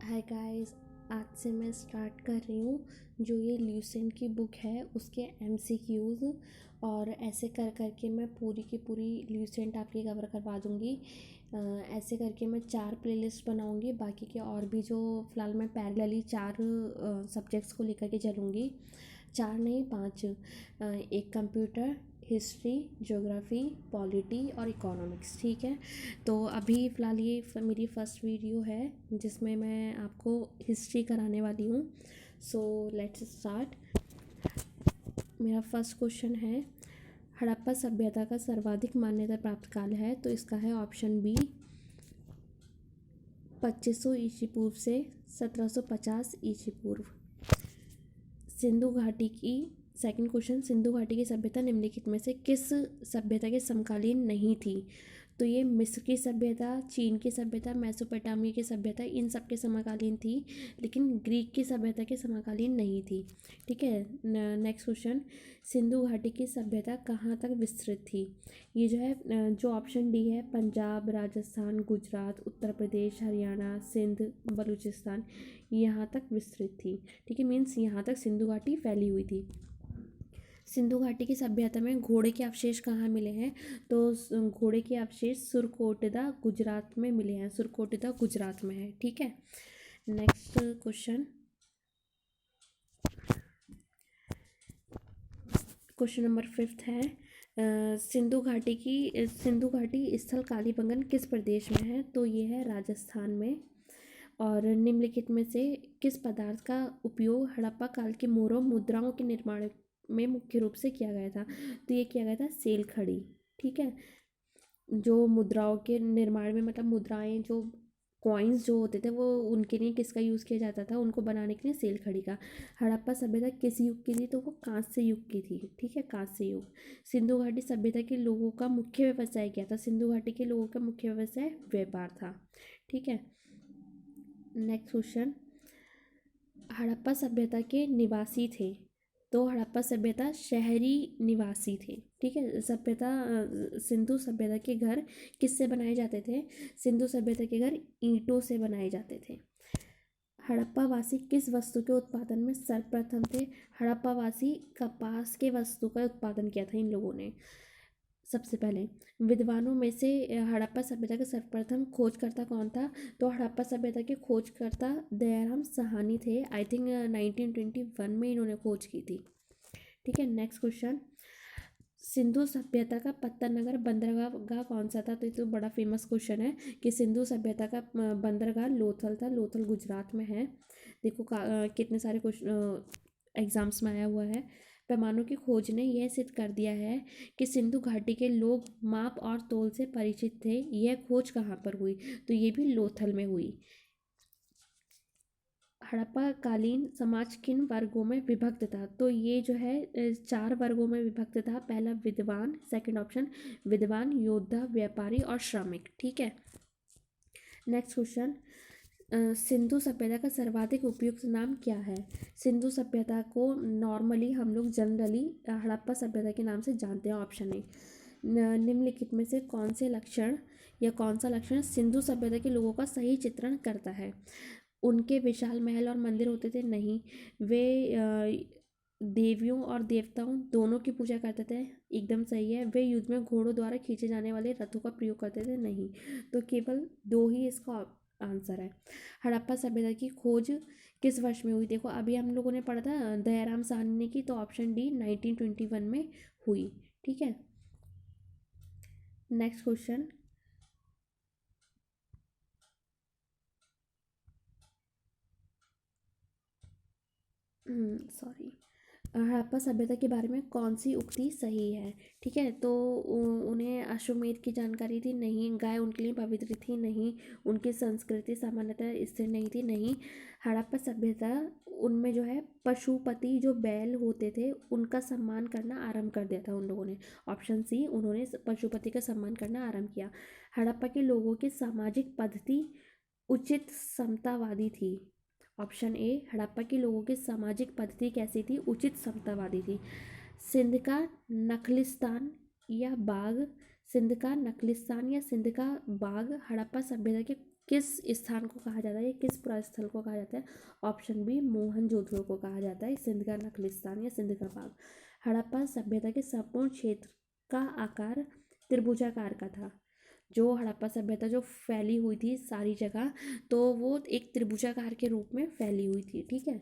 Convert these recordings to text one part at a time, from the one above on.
Hi guys, आज से मैं स्टार्ट कर रही हूँ जो ये ल्यूसेंट की बुक है उसके एमसीक्यूज़। और ऐसे कर करके मैं पूरी की पूरी ल्यूसेंट आपकी कवर करवा दूँगी। ऐसे करके मैं 4 प्लेलिस्ट बनाऊँगी, बाकी के और भी जो फ़िलहाल मैं पैरेलली 4 सब्जेक्ट्स को लेकर के चलूँगी। 4 नहीं 5, एक कंप्यूटर, हिस्ट्री, ज्योग्राफी, पॉलिटी और इकोनॉमिक्स। ठीक है, तो अभी फ़िलहाल ये मेरी फर्स्ट वीडियो है जिसमें मैं आपको हिस्ट्री कराने वाली हूँ। So let's start. मेरा फर्स्ट क्वेश्चन है, हड़प्पा सभ्यता का सर्वाधिक मान्यता प्राप्त काल है, तो इसका है ऑप्शन बी 2500 ईसा पूर्व से 1750 ईसा पूर्व। सिंधु घाटी की सेकंड क्वेश्चन, सिंधु घाटी की सभ्यता निम्नलिखित में से किस सभ्यता के समकालीन नहीं थी? तो ये मिस्र की सभ्यता, चीन की सभ्यता, मेसोपोटामिया की सभ्यता, इन सब के समकालीन थी, लेकिन ग्रीक की सभ्यता के समकालीन नहीं थी। ठीक है, नेक्स्ट क्वेश्चन, सिंधु घाटी की सभ्यता कहाँ तक विस्तृत थी? ये जो है जो ऑप्शन डी है, पंजाब, राजस्थान, गुजरात, उत्तर प्रदेश, हरियाणा, सिंध, बलूचिस्तान, यहाँ तक विस्तृत थी। ठीक है, मीन्स यहाँ तक सिंधु घाटी फैली हुई थी। सिंधु घाटी की सभ्यता में घोड़े के अवशेष कहाँ मिले हैं? तो घोड़े के अवशेष सुरकोटदा गुजरात में मिले हैं। सुरकोटदा गुजरात में है। ठीक है, नेक्स्ट क्वेश्चन, क्वेश्चन नंबर 5 है, सिंधु घाटी स्थल कालीबंगन किस प्रदेश में है? तो ये है राजस्थान में। और निम्नलिखित में से किस पदार्थ का उपयोग हड़प्पा काल के मोहरों मुद्राओं के निर्माण में मुख्य रूप से किया गया था? तो ये किया गया था सेल खड़ी। ठीक है, जो मुद्राओं के निर्माण में, मतलब मुद्राएं जो कॉइन्स जो होते थे वो उनके लिए किसका यूज़ किया जाता था? उनको बनाने के लिए सेल खड़ी का। हड़प्पा सभ्यता किस युग की थी? तो वो कांस्य युग की थी। ठीक है, कांस्य युग। सिंधु घाटी सभ्यता के लोगों का मुख्य व्यवसाय क्या था? सिंधु घाटी के लोगों का मुख्य व्यवसाय व्यापार था। ठीक है, नेक्स्ट क्वेश्चन, हड़प्पा सभ्यता के निवासी थे, तो हड़प्पा सभ्यता शहरी निवासी थे। ठीक है, सिंधु सभ्यता के घर किससे बनाए जाते थे? सिंधु सभ्यता के घर ईंटों से बनाए जाते थे। हड़प्पा वासी किस वस्तु के उत्पादन में सर्वप्रथम थे? हड़प्पा वासी कपास के वस्तु का उत्पादन किया था इन लोगों ने सबसे पहले। विद्वानों में से हड़प्पा सभ्यता का सर्वप्रथम खोजकर्ता कौन था? तो हड़प्पा सभ्यता के खोजकर्ता दयाराम साहनी थे। आई थिंक 1921 में इन्होंने खोज की थी। ठीक है, नेक्स्ट क्वेश्चन, सिंधु सभ्यता का पत्तन नगर बंदरगाह कौन सा था? तो ये तो बड़ा फेमस क्वेश्चन है कि सिंधु सभ्यता का बंदरगाह लोथल था। लोथल गुजरात में है। देखो कितने सारे क्वेश्चन एग्जाम्स में आया हुआ है। पैमानों की खोज ने यह सिद्ध कर दिया है कि सिंधु घाटी के लोग माप और तोल से परिचित थे। यह खोज कहाँ पर हुई? तो ये भी लोथल में हुई। हड़प्पा कालीन समाज किन वर्गों में विभक्त था? तो ये जो है 4 वर्गों में विभक्त था। पहला विद्वान, सेकंड ऑप्शन विद्वान, योद्धा, व्यापारी और श्रमिक। ठीक है, नेक्स्ट क्वेश्चन, सिंधु सभ्यता का सर्वाधिक उपयुक्त नाम क्या है? सिंधु सभ्यता को नॉर्मली हम लोग जनरली हड़प्पा सभ्यता के नाम से जानते हैं। ऑप्शन ए, निम्नलिखित में से कौन से लक्षण या कौन सा लक्षण सिंधु सभ्यता के लोगों का सही चित्रण करता है? उनके विशाल महल और मंदिर होते थे? नहीं। वे देवियों और देवताओं दोनों की पूजा करते थे? एकदम सही है। वे युद्ध में घोड़ों द्वारा खींचे जाने वाले रथों का प्रयोग करते थे? नहीं। तो केवल 2 ही इसका आंसर है। हड़प्पा सभ्यता की खोज किस वर्ष में हुई? देखो अभी हम लोगों ने पढ़ा था दयाराम साहनी ने की, तो ऑप्शन डी 1921 में हुई। ठीक है, नेक्स्ट क्वेश्चन, सॉरी, हड़प्पा सभ्यता के बारे में कौन सी उक्ति सही है? ठीक है, तो उन्हें अश्वमेध की जानकारी थी? नहीं। गाय उनके लिए पवित्र थी? नहीं। उनकी संस्कृति सामान्यतः स्थिर नहीं थी? नहीं। हड़प्पा सभ्यता उनमें जो है पशुपति जो बैल होते थे उनका सम्मान करना आरंभ कर दिया था उन लोगों ने। ऑप्शन सी, उन्होंने पशुपति का सम्मान करना आरंभ किया। हड़प्पा के लोगों की सामाजिक पद्धति उचित समतावादी थी। ऑप्शन ए, हड़प्पा के लोगों की सामाजिक पद्धति कैसी थी? उचित समतावादी थी। सिंध का नखलिस्तान या बाग, सिंध का नखलिस्तान या सिंध का बाग हड़प्पा सभ्यता के किस स्थान को कहा जाता है या किस पुरास्थल को कहा जाता है? ऑप्शन बी, मोहनजोदड़ो को कहा जाता है, सिंध का नखलिस्तान या सिंध का भाग। हड़प्पा सभ्यता के संपूर्ण क्षेत्र का आकार त्रिभुजाकार का था। जो हड़प्पा सभ्यता जो फैली हुई थी सारी जगह, तो वो एक त्रिभुजाकार के रूप में फैली हुई थी। ठीक है,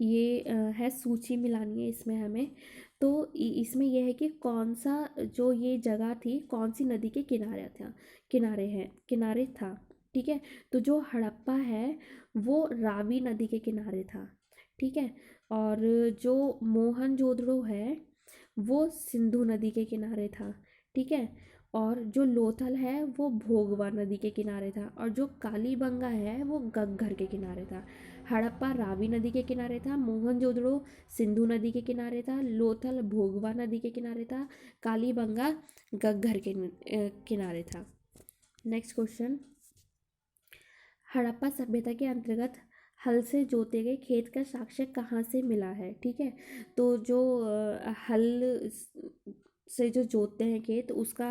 ये है सूची मिलानी है इसमें हमें। तो इसमें यह है कि कौन सा जो ये जगह थी कौन सी नदी के किनारे था। ठीक है, तो जो हड़प्पा है वो रावी नदी के किनारे था। ठीक है, और जो मोहनजोदड़ो है वो सिंधु नदी के किनारे था। ठीक है, और जो लोथल है वो भोगवा नदी के किनारे था, और जो कालीबंगा है वो घग्गर के किनारे था। हड़प्पा रावी नदी के किनारे था, मोहनजोदड़ो सिंधु नदी के किनारे था, लोथल भोगवा नदी के किनारे था, कालीबंगा घग्गर के किनारे था। नेक्स्ट क्वेश्चन, हड़प्पा सभ्यता के अंतर्गत हल से जोते गए खेत का साक्ष्य कहाँ से मिला है? ठीक है, तो जो हल से जो जोतते हैं खेत, उसका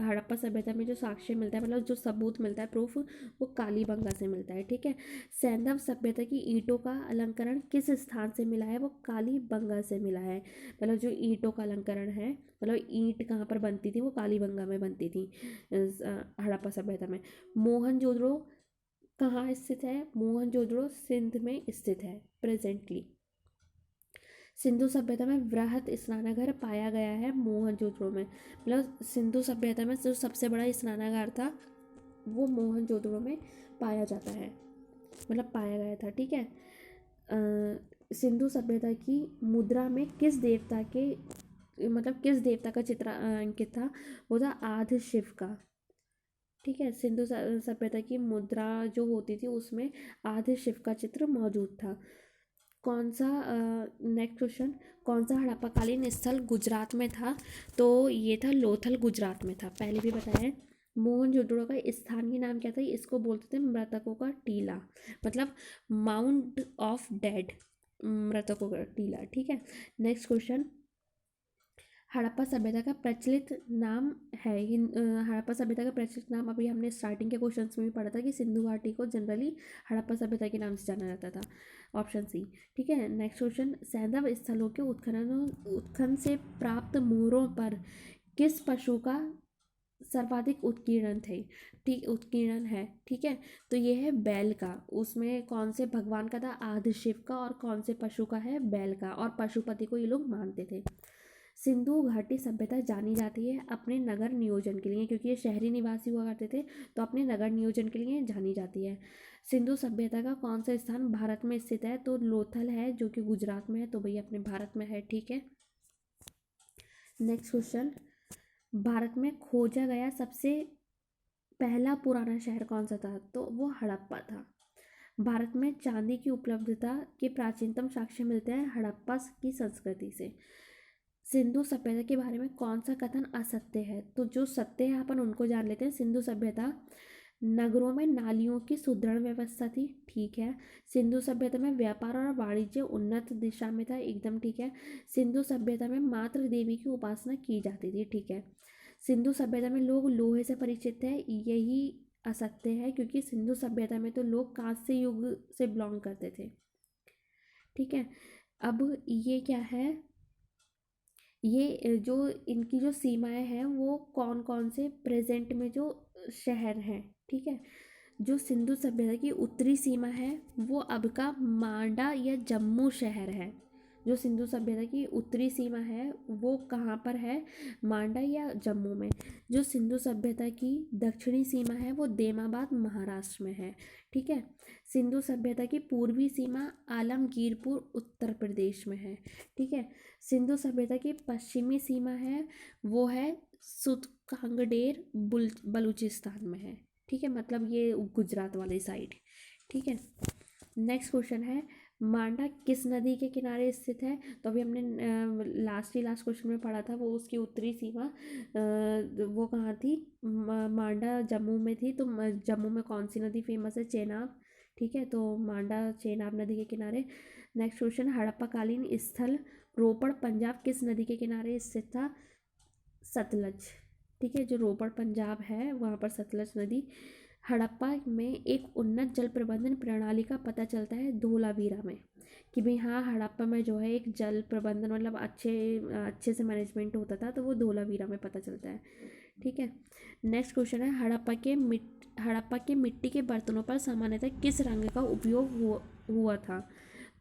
हड़प्पा सभ्यता में जो साक्ष्य मिलता है, मतलब जो सबूत मिलता है, प्रूफ, वो कालीबंगा से मिलता है। ठीक है, सैंधव सभ्यता की ईंटों का अलंकरण किस स्थान से मिला है? वो कालीबंगा से मिला है। मतलब जो ईंटों का अलंकरण है, मतलब ईंट कहाँ पर बनती थी? वो कालीबंगा में बनती थी हड़प्पा सभ्यता में। मोहनजोदड़ो कहाँ स्थित है? मोहनजोदड़ो सिंध में स्थित है प्रेजेंटली। सिंधु सभ्यता में वृहत स्नानागार पाया गया है मोहनजोदड़ो में। मतलब सिंधु सभ्यता में जो सबसे बड़ा स्नानागार था वो मोहनजोदड़ो में पाया जाता है, मतलब पाया गया था। ठीक है, सिंधु सभ्यता की मुद्रा में किस देवता के, मतलब किस देवता का चित्र अंकित था? वो था आदि शिव का। ठीक है, सिंधु सभ्यता की मुद्रा जो होती थी उसमें आदि शिव का चित्र मौजूद था। कौन सा, नेक्स्ट क्वेश्चन, कौन सा हड़प्पाकालीन स्थल गुजरात में था? तो ये था लोथल, गुजरात में था, पहले भी बताया है। मोहनजोदड़ो का स्थानीय नाम क्या था? इसको बोलते थे मृतकों का टीला, मतलब माउंट ऑफ डेड, मृतकों का टीला। ठीक है, नेक्स्ट क्वेश्चन, हड़प्पा सभ्यता का प्रचलित नाम है, हड़प्पा सभ्यता का प्रचलित नाम अभी हमने स्टार्टिंग के क्वेश्चंस में भी पढ़ा था कि सिंधु घाटी को जनरली हड़प्पा सभ्यता के नाम से जाना जाता था, ऑप्शन सी। ठीक है, नेक्स्ट क्वेश्चन, सैंधव स्थलों के उत्खनन से प्राप्त मोहरों पर किस पशु का सर्वाधिक उत्कीर्णन थे? ठीक, उत्कीर्णन है। ठीक है, तो ये है बैल का। उसमें कौन से भगवान का था? आदि शिव का। और कौन से पशु का है? बैल का। और पशुपति को ये लोग मानते थे। सिंधु घाटी सभ्यता जानी जाती है अपने नगर नियोजन के लिए, क्योंकि ये शहरी निवासी हुआ करते थे, तो अपने नगर नियोजन के लिए जानी जाती है। सिंधु सभ्यता का कौन सा स्थान भारत में स्थित है? तो लोथल है, जो कि गुजरात में है, तो भैया अपने भारत में है। ठीक है, नेक्स्ट क्वेश्चन, भारत में खोजा गया सबसे पहला पुराना शहर कौन सा था? तो वो हड़प्पा था। भारत में चांदी की उपलब्धता के प्राचीनतम साक्ष्य मिलते हैं हड़प्पा की संस्कृति से। सिंधु सभ्यता के बारे में कौन सा कथन असत्य है? तो जो सत्य है अपन उनको जान लेते हैं। सिंधु सभ्यता नगरों में नालियों की सुदृढ़ व्यवस्था थी, ठीक है। सिंधु सभ्यता में व्यापार और वाणिज्य उन्नत दिशा में था, एकदम ठीक है। सिंधु सभ्यता में मातृ देवी की उपासना की जाती थी, ठीक है। सिंधु सभ्यता में लोग लोहे से परिचित है, यही असत्य है, क्योंकि सिंधु सभ्यता में तो लोग कांस्य युग से बिलोंग करते थे, ठीक है। अब ये क्या है, ये जो इनकी जो सीमाएं हैं वो कौन कौन से प्रेजेंट में जो शहर हैं, ठीक है। जो सिंधु सभ्यता की उत्तरी सीमा है वो अब का मांडा या जम्मू शहर है। जो सिंधु सभ्यता की उत्तरी सीमा है वो कहाँ पर है? मांडा या जम्मू में। जो सिंधु सभ्यता की दक्षिणी सीमा है वो देमाबाद महाराष्ट्र में है, ठीक है। सिंधु सभ्यता की पूर्वी सीमा आलमगीरपुर उत्तर प्रदेश में है, ठीक है। सिंधु सभ्यता की पश्चिमी सीमा है वो है सुतकांगडेर बलूचिस्तान में है, ठीक है, मतलब ये गुजरात वाली साइड, ठीक है। नेक्स्ट क्वेश्चन है, मांडा किस नदी के किनारे स्थित है? तो अभी हमने लास्ट क्वेश्चन में पढ़ा था, वो उसकी उत्तरी सीमा वो कहाँ थी? मांडा जम्मू में थी। तो जम्मू में कौन सी नदी फेमस है? चेनाब, ठीक है। तो मांडा चेनाब नदी के किनारे। नेक्स्ट क्वेश्चन, हड़प्पाकालीन स्थल रोपड़ पंजाब किस नदी के किनारे स्थित था? सतलज, ठीक है। जो रोपड़ पंजाब है वहाँ पर सतलज नदी हड़प्पा में एक उन्नत जल प्रबंधन प्रणाली का पता चलता है धोलावीरा में, कि भाई हाँ हड़प्पा में जो है एक जल प्रबंधन मतलब अच्छे अच्छे से मैनेजमेंट होता था, तो वो धोलावीरा में पता चलता है। ठीक है। नेक्स्ट क्वेश्चन है, हड़प्पा के मिट्टी के बर्तनों पर सामान्यतः किस रंग का उपयोग हुआ था?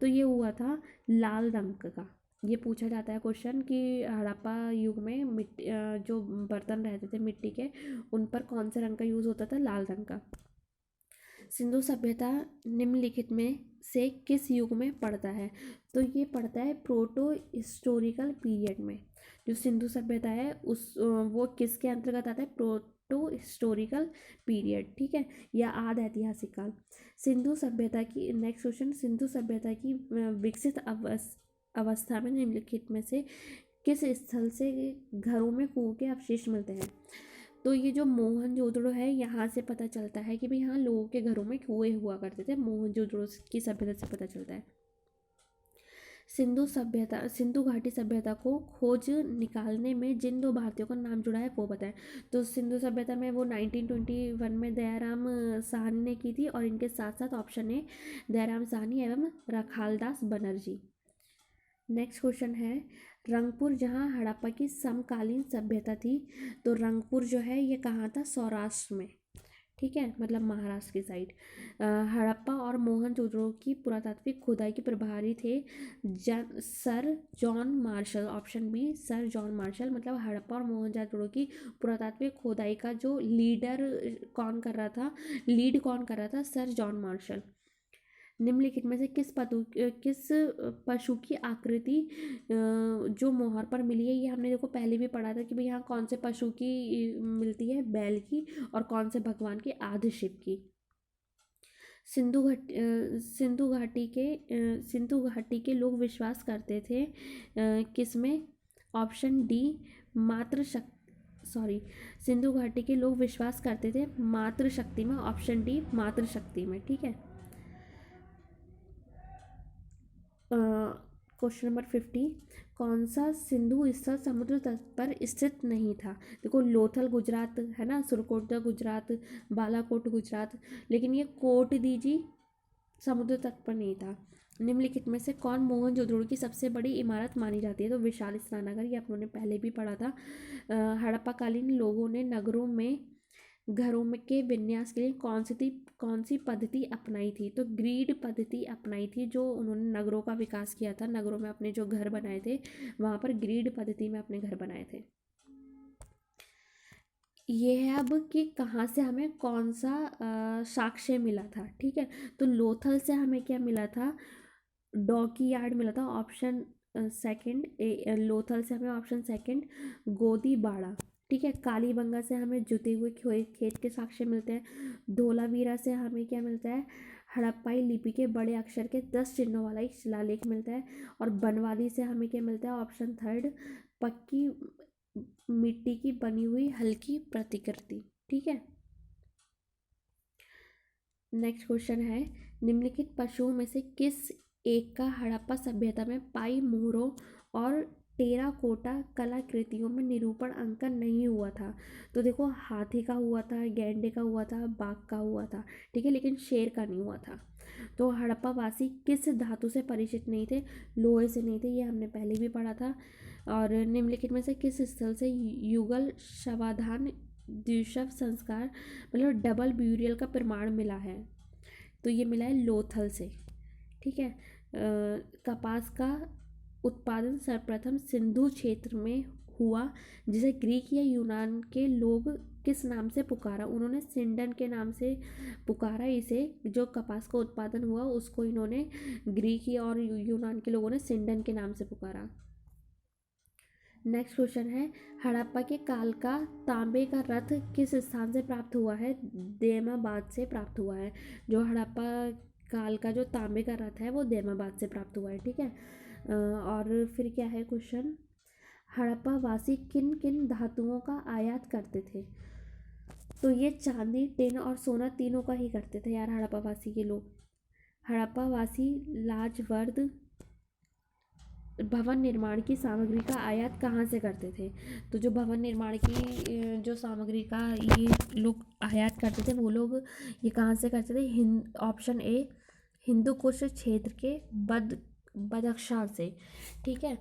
तो ये हुआ था लाल रंग का। ये पूछा जाता है क्वेश्चन कि हड़प्पा युग में मिट्टी जो बर्तन रहते थे मिट्टी के, उन पर कौन से रंग का यूज़ होता था? लाल रंग का। सिंधु सभ्यता निम्नलिखित में से किस युग में पड़ता है? तो ये पड़ता है प्रोटो हिस्टोरिकल पीरियड में। जो सिंधु सभ्यता है वो किसके अंतर्गत आता है? Proto historical period. ठीक है, या आद ऐतिहासिक काल। सिंधु सभ्यता की नेक्स्ट क्वेश्चन, सिंधु सभ्यता की विकसित अवस्था में निम्नलिखित में से किस स्थल से घरों में कुओं के अवशेष मिलते हैं? तो ये जो मोहनजोदड़ो है, यहाँ से पता चलता है कि भाई हाँ लोगों के घरों में कुएं हुआ करते थे। मोहनजोदड़ो की सभ्यता से पता चलता है। सिंधु घाटी सभ्यता को खोज निकालने में जिन दो भारतीयों का नाम जुड़ा है वो बताएं। तो सिंधु सभ्यता में वो 1921 में दयाराम साहनी ने की थी, और इनके साथ साथ ऑप्शन ए दयाराम साहनी एवं रखालदास बनर्जी। नेक्स्ट क्वेश्चन है, रंगपुर जहाँ हड़प्पा की समकालीन सभ्यता थी, तो रंगपुर जो है ये कहाँ था? सौराष्ट्र में। ठीक है, मतलब महाराष्ट्र की साइड। हड़प्पा और मोहनजोदड़ो की पुरातात्विक खुदाई के प्रभारी थे sir John Marshall. Option B sir John Marshall. मतलब हड़प्पा और मोहनजोदड़ो की पुरातात्विक खुदाई का जो लीड कौन कर रहा था? Sir John martial. निम्नलिखित में से किस पशु की आकृति जो मोहर पर मिली है? ये हमने देखो पहले भी पढ़ा था कि भाई यहाँ कौन से पशु की मिलती है? बैल की। और कौन से भगवान की? आदि शिव की। सिंधु घाटी के लोग विश्वास करते थे किसमें? ऑप्शन डी सिंधु घाटी के लोग विश्वास करते थे मातृशक्ति में। ऑप्शन डी मातृशक्ति में। ठीक है। क्वेश्चन नंबर 50, कौन सा सिंधु स्थल समुद्र तट पर स्थित नहीं था? देखो लोथल गुजरात है ना, सुरकोटदा गुजरात, बालाकोट गुजरात, लेकिन ये कोट दीजी समुद्र तट पर नहीं था। निम्नलिखित में से कौन मोहनजोदड़ो की सबसे बड़ी इमारत मानी जाती है? तो विशाल स्नानागार, ये आप लोगों ने पहले भी पढ़ा था। हड़प्पा कालीन लोगों ने नगरों में घरों में के विन्यास के लिए कौन सी पद्धति अपनाई थी? तो ग्रीड पद्धति अपनाई थी। जो उन्होंने नगरों का विकास किया था, नगरों में अपने जो घर बनाए थे, वहाँ पर ग्रीड पद्धति में अपने घर बनाए थे। ये है अब कि कहाँ से हमें कौन सा साक्ष्य मिला था। ठीक है, तो लोथल से हमें क्या मिला था? डॉकी यार्ड मिला था। Option second. लोथल से हमें ऑप्शन सेकंड गोदी बाड़ा। ठीक है, कालीबंगा से हमें जुते हुए खेत के साक्ष्य मिलते हैं। धोलावीरा से हमें क्या मिलता है? हड़प्पाई लिपि के बड़े अक्षर के 10 चिन्हों वाला एक शिलालेख मिलता है। और बनवाली से हमें क्या मिलता है? ऑप्शन थर्ड पक्की मिट्टी की बनी हुई हल्की प्रतिकृति। ठीक है। नेक्स्ट क्वेश्चन है, निम्नलिखित पशुओं में से किस एक का हड़प्पा सभ्यता में पाई मोहरों और टेराकोटा कलाकृतियों में निरूपण अंकन नहीं हुआ था? तो देखो हाथी का हुआ था, गैंडे का हुआ था, बाघ का हुआ था। ठीक है, लेकिन शेर का नहीं हुआ था। तो हड़प्पा वासी किस धातु से परिचित नहीं थे? लोहे से नहीं थे, ये हमने पहले भी पढ़ा था। और निम्नलिखित में से किस स्थल से युगल शवाधान द्विशव संस्कार मतलब डबल ब्यूरियल का प्रमाण मिला है? तो ये मिला है लोथल से। ठीक है। कपास का उत्पादन सर्वप्रथम सिंधु क्षेत्र में हुआ, जिसे ग्रीक या यूनान के लोग किस नाम से पुकारा? उन्होंने सिंडन के नाम से पुकारा इसे। जो कपास का उत्पादन हुआ उसको इन्होंने ग्रीक और यूनान के लोगों ने सिंडन के नाम से पुकारा। नेक्स्ट क्वेश्चन है, हड़प्पा के काल का तांबे का रथ किस स्थान से प्राप्त हुआ है? देमाबाद से प्राप्त हुआ है। जो हड़प्पा काल का जो तांबे का रथ है वो देमाबाद से प्राप्त हुआ है। ठीक है। और फिर क्या है क्वेश्चन, हड़प्पा वासी किन किन धातुओं का आयात करते थे? तो ये चांदी, टिन और सोना तीनों का ही करते थे यार हड़प्पा वासी के लोग। हड़प्पा वासी लाजवर्द भवन निर्माण की सामग्री का आयात कहाँ से करते थे? तो जो भवन निर्माण की जो सामग्री का ये लोग आयात करते थे, वो लोग ये कहाँ से करते थे? ऑप्शन ए, हिंदू कुश क्षेत्र के बदख्शां से। ठीक है।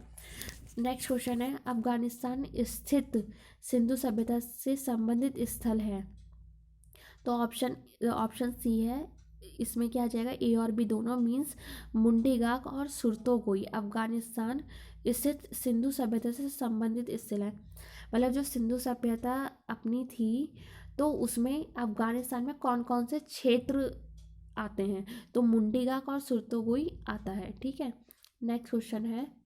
नेक्स्ट क्वेश्चन है, अफगानिस्तान स्थित सिंधु सभ्यता से संबंधित स्थल है। तो ऑप्शन सी है, इसमें क्या आ जाएगा? ए और बी दोनों मीन्स मुंडेगाक और सुरतोगोई अफगानिस्तान स्थित सिंधु सभ्यता से संबंधित स्थल है। मतलब जो सिंधु सभ्यता अपनी थी, तो उसमें अफगानिस्तान में कौन कौन से क्षेत्र आते हैं? तो मुंडेगाक और सुरतोगोई आता है। ठीक है। नेक्स्ट क्वेश्चन है,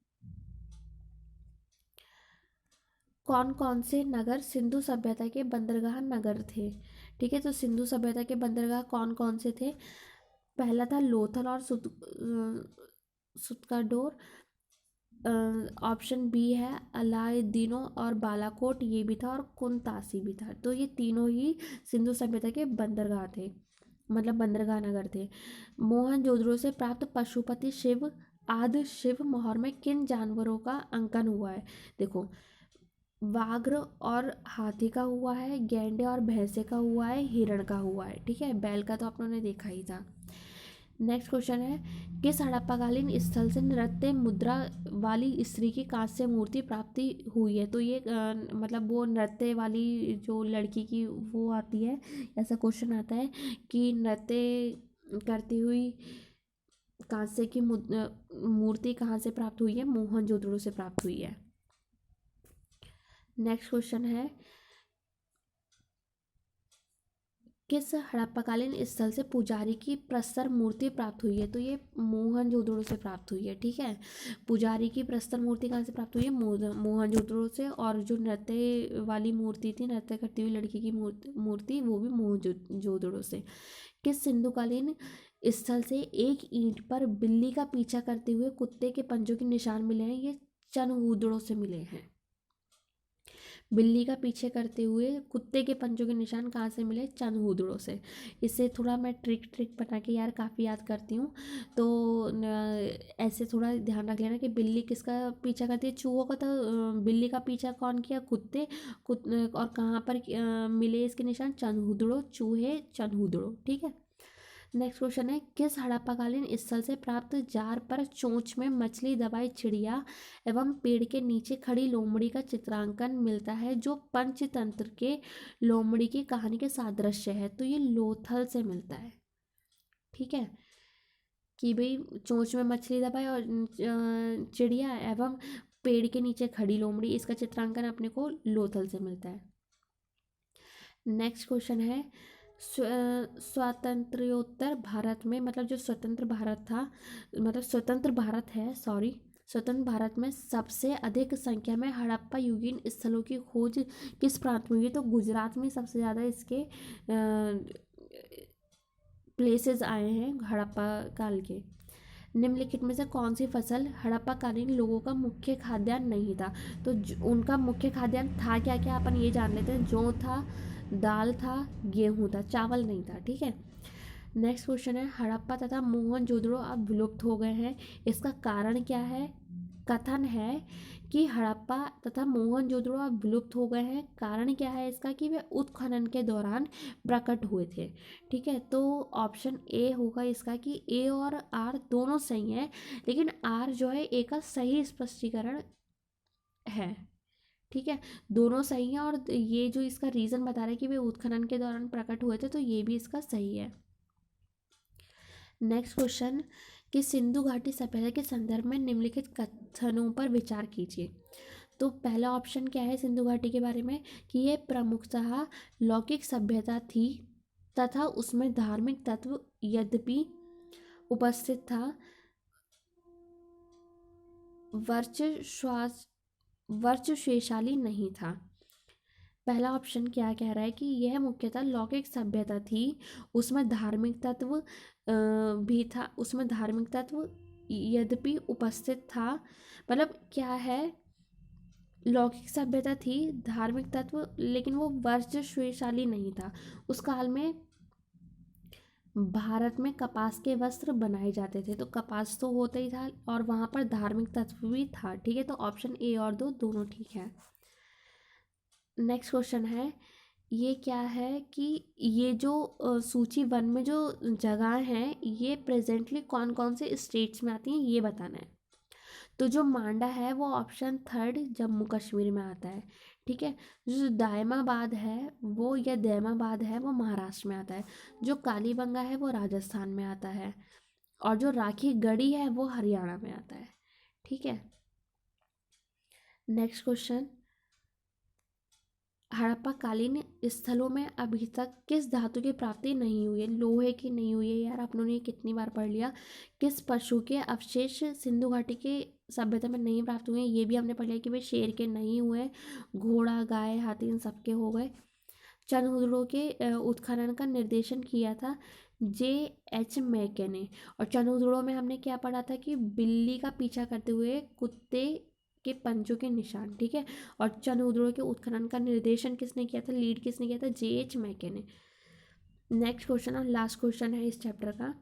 कौन कौन से नगर सिंधु सभ्यता के बंदरगाह नगर थे? ठीक है। तो सिंधु सभ्यता के बंदरगाह कौन कौन से थे? पहला था लोथल और सुतकाडोर। ऑप्शन बी है अलाउद्दीनो और बालाकोट, ये भी था, और कुनतासी भी था। तो ये तीनों ही सिंधु सभ्यता के बंदरगाह थे, मतलब बंदरगाह नगर थे। मोहनजोदड़ो से प्राप्त पशुपति शिव आदि शिव मोहर में किन जानवरों का अंकन हुआ है? देखो, व्याघ्र और हाथी का हुआ है, गैंडे और भैंसे का हुआ है, हिरण का हुआ है। ठीक है। बैल का तो आपने देखा ही था। नेक्स्ट क्वेश्चन है, किस हड़प्पाकालीन स्थल से नृत्य मुद्रा वाली स्त्री की कांस्य मूर्ति प्राप्ति हुई है? तो ये मतलब वो नृत्य वाली जो लड़की की वो आती है, ऐसा क्वेश्चन आता है कि नृत्य करती हुई कांस्य की मूर्ति कहाँ से प्राप्त हुई है? मोहनजोदड़ो से प्राप्त हुई है। नेक्स्ट क्वेश्चन है, किस हड़प्पाकालीन स्थल से पुजारी की प्रस्तर मूर्ति प्राप्त हुई है? तो ये मोहनजोदड़ो से प्राप्त हुई है। ठीक है। पुजारी की प्रस्तर मूर्ति कहाँ से प्राप्त हुई है? मोहनजोदड़ो से। और जो नृत्य वाली मूर्ति थी, नृत्य करती हुई लड़की की मूर्ति, वो भी मोहनजोदड़ो से। किस सिंधुकालीन स्थल से एक ईंट पर बिल्ली का पीछा करते हुए कुत्ते के पंजों के निशान मिले हैं? ये चनहूदड़ो से मिले हैं। बिल्ली का पीछे करते हुए कुत्ते के पंजों के निशान कहाँ से मिले? चंदहूदड़ों से। इससे थोड़ा मैं ट्रिक बना के यार काफ़ी याद करती हूँ, तो ऐसे थोड़ा ध्यान रख लेना कि बिल्ली किसका पीछा करती है? चूहों का। तो बिल्ली का पीछा कौन किया? कुत्ते। और कहाँ पर मिले इसके निशान? चंदहूदड़ो, चूहे, चंदहूदड़ो। ठीक है। नेक्स्ट क्वेश्चन है, किस हड़प्पाकालीन स्थल से प्राप्त जार पर चोंच में मछली दबाई चिड़िया एवं पेड़ के नीचे खड़ी लोमड़ी का चित्रांकन मिलता है, जो पंचतंत्र के लोमड़ी की कहानी के सादृश्य है? तो ये लोथल से मिलता है। ठीक है। कि भाई चोंच में मछली दबाई और चिड़िया एवं पेड़ के नीचे खड़ी लोमड़ी, इसका चित्रांकन अपने को लोथल से मिलता है। नेक्स्ट क्वेश्चन है, स्वातंत्र्योत्तर भारत में, मतलब जो स्वतंत्र भारत था, मतलब स्वतंत्र भारत है, सॉरी, स्वतंत्र भारत में सबसे अधिक संख्या में हड़प्पा युगीन स्थलों की खोज किस प्रांत में हुई है? तो गुजरात में सबसे ज़्यादा इसके प्लेसेस आए हैं हड़प्पा काल के। निम्नलिखित में से कौन सी फसल हड़प्पाकालीन लोगों का मुख्य खाद्यान्न नहीं था? तो उनका मुख्य खाद्यान्न था क्या क्या, अपन ये जान लेते हैं। जौ था, दाल था, गेहूं था, चावल नहीं था। ठीक है। नेक्स्ट क्वेश्चन है, हड़प्पा तथा मोहनजोदड़ो अब विलुप्त हो गए हैं, इसका कारण क्या है? कथन है कि हड़प्पा तथा मोहनजोदड़ो अब विलुप्त हो गए हैं, कारण क्या है इसका? कि वे उत्खनन के दौरान प्रकट हुए थे। ठीक है। तो ऑप्शन ए होगा इसका कि ए और आर दोनों सही हैं, लेकिन आर जो है ए का सही स्पष्टीकरण है। ठीक है। दोनों सही हैं, और ये जो इसका रीज़न बता रहा है कि वे उत्खनन के दौरान प्रकट हुए थे, तो ये भी इसका सही है। नेक्स्ट क्वेश्चन, कि सिंधु घाटी सभ्यता के संदर्भ में निम्नलिखित कथनों पर विचार कीजिए। तो पहला ऑप्शन क्या है सिंधु घाटी के बारे में? कि यह प्रमुखतः लौकिक सभ्यता थी तथा उसमें धार्मिक तत्व यद्यपि उपस्थित था, वर्चस्वशाली नहीं था। पहला ऑप्शन क्या कह रहा है? कि यह मुख्यतः लौकिक सभ्यता थी, उसमें धार्मिक तत्व भी था, उसमें धार्मिक तत्व यद्यपि उपस्थित था। मतलब क्या है? लौकिक सभ्यता थी, धार्मिक तत्व, लेकिन वो वर्चस्वशाली नहीं था। उस काल में भारत में कपास के वस्त्र बनाए जाते थे। तो कपास तो होता ही था और वहाँ पर धार्मिक तत्व भी था। ठीक है, तो ऑप्शन ए और दो दोनों ठीक है। नेक्स्ट क्वेश्चन है, ये क्या है कि ये जो सूची वन में जो जगह हैं ये प्रेजेंटली कौन कौन से स्टेट्स में आती हैं ये बताना है। तो जो मांडा है वो ऑप्शन थर्ड जम्मू कश्मीर में आता है। ठीक है, जो दायमाबाद है वो या दैमाबाद है वो महाराष्ट्र में आता है। जो कालीबंगा है वो राजस्थान में आता है। और जो राखी गढ़ी है वो हरियाणा में आता है। ठीक है, नेक्स्ट क्वेश्चन, हड़प्पा कालीन स्थलों में अभी तक किस धातु की प्राप्ति नहीं हुई है? लोहे की नहीं हुई है यार, आप लोगों ने कितनी बार पढ़ लिया। किस पशु के अवशेष सिंधु घाटी के सभ्यता में नहीं प्राप्त हुए हैं, ये भी हमने पढ़ लिया कि भाई शेर के नहीं हुए, घोड़ा गाय हाथी इन सबके हो गए। चंद्रहुदड़ों के उत्खनन का निर्देशन किया था J.H. मैके ने। और चंद्रहुदड़ों में हमने क्या पढ़ा था कि बिल्ली का पीछा करते हुए कुत्ते के पंजों के निशान। ठीक है, और चंद्रहुदड़ों के उत्खनन का निर्देशन किसने किया था, लीड किसने किया था, J.H. मैके ने। नेक्स्ट क्वेश्चन और लास्ट क्वेश्चन है इस चैप्टर का,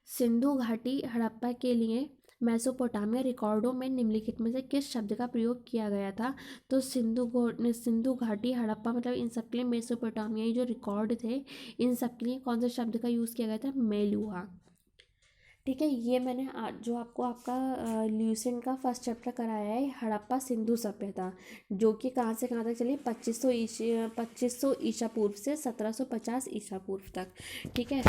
सिंधु घाटी हड़प्पा के लिए मेसोपोटामिया रिकॉर्डों में निम्नलिखित में से किस शब्द का प्रयोग किया गया था? तो सिंधु घाटी हड़प्पा मतलब इन सब के लिए मेसोपोटामियाई जो रिकॉर्ड थे इन सब के लिए कौन से शब्द का यूज़ किया गया था? मेलुहा। ठीक है, ये मैंने जो आपको आपका ल्यूसेंट का फर्स्ट चैप्टर कराया है हड़प्पा सिंधु सभ्यता, जो कि कहाँ से कहाँ तक चली, 2500 ईसा पूर्व से 1750 ईसा पूर्व तक। ठीक है,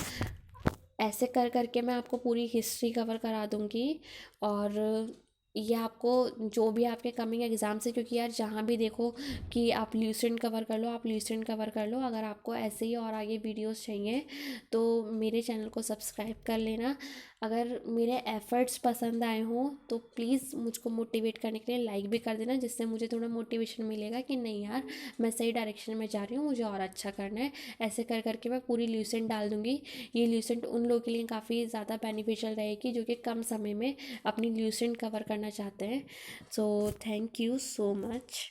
ऐसे कर करके मैं आपको पूरी हिस्ट्री कवर करा दूँगी। और ये आपको जो भी आपके कमिंग एग्ज़ाम से, क्योंकि यार जहाँ भी देखो कि आप ल्यूसेंट कवर कर लो, आप ल्यूसेंट कवर कर लो। अगर आपको ऐसे ही और आगे वीडियोस चाहिए तो मेरे चैनल को सब्सक्राइब कर लेना। अगर मेरे एफ़र्ट्स पसंद आए हों तो प्लीज़ मुझको मोटिवेट करने के लिए लाइक भी कर देना, जिससे मुझे थोड़ा मोटिवेशन मिलेगा कि नहीं यार मैं सही डायरेक्शन में जा रही हूँ, मुझे और अच्छा करना है। ऐसे कर करके मैं पूरी ल्यूसेंट डाल दूँगी। ये ल्यूसेंट उन लोगों के लिए काफ़ी ज़्यादा बेनिफिशियल रहेगी जो कि कम समय में अपनी ल्यूसेंट कवर करना चाहते हैं। So thank you so much.